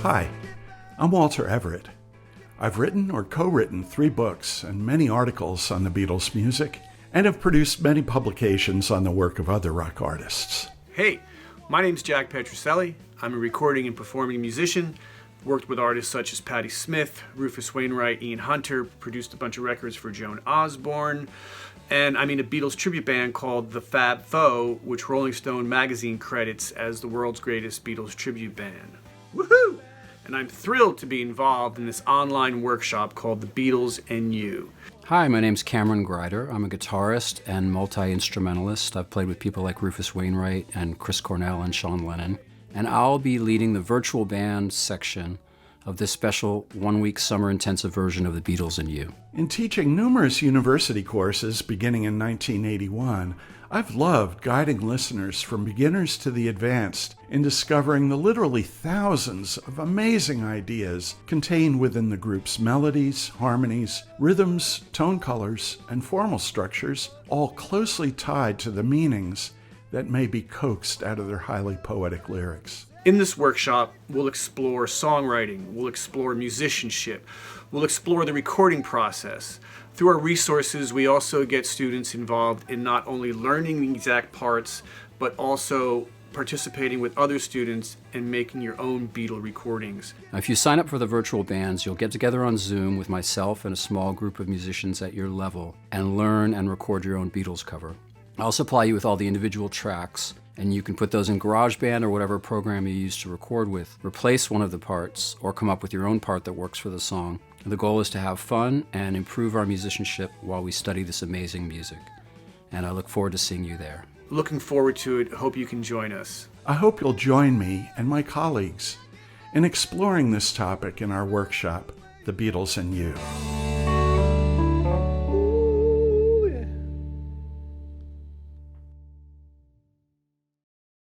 Hi, I'm Walter Everett. I've written or co-written 3 books and many articles on the Beatles' music, and have produced many publications on the work of other rock artists. Hey, my name's Jack Petroselli. I'm a recording and performing musician. Worked with artists such as Patti Smith, Rufus Wainwright, Ian Hunter, produced a bunch of records for Joan Osborne, and I'm in a Beatles tribute band called the Fab Four, which Rolling Stone magazine credits as the world's greatest Beatles tribute band. Woohoo! And I'm thrilled to be involved in this online workshop called the Beatles and You. Hi, my name's Cameron Grider. I'm a guitarist and multi-instrumentalist. I've played with people like Rufus Wainwright and Chris Cornell and Sean Lennon. And I'll be leading the virtual band section of this special one-week summer intensive version of the Beatles and You. In teaching numerous university courses beginning in 1981, I've loved guiding listeners from beginners to the advanced in discovering the literally thousands of amazing ideas contained within the group's melodies, harmonies, rhythms, tone colors, and formal structures, all closely tied to the meanings that may be coaxed out of their highly poetic lyrics. In this workshop, we'll explore songwriting, we'll explore musicianship, we'll explore the recording process. Through our resources, we also get students involved in not only learning the exact parts, but also participating with other students and making your own Beatle recordings. Now, if you sign up for the virtual bands, you'll get together on Zoom with myself and a small group of musicians at your level and learn and record your own Beatles cover. I'll supply you with all the individual tracks, and you can put those in GarageBand or whatever program you use to record with, replace one of the parts, or come up with your own part that works for the song. And the goal is to have fun and improve our musicianship while we study this amazing music. And I look forward to seeing you there. Looking forward to it. Hope you can join us. I hope you'll join me and my colleagues in exploring this topic in our workshop, The Beatles and You.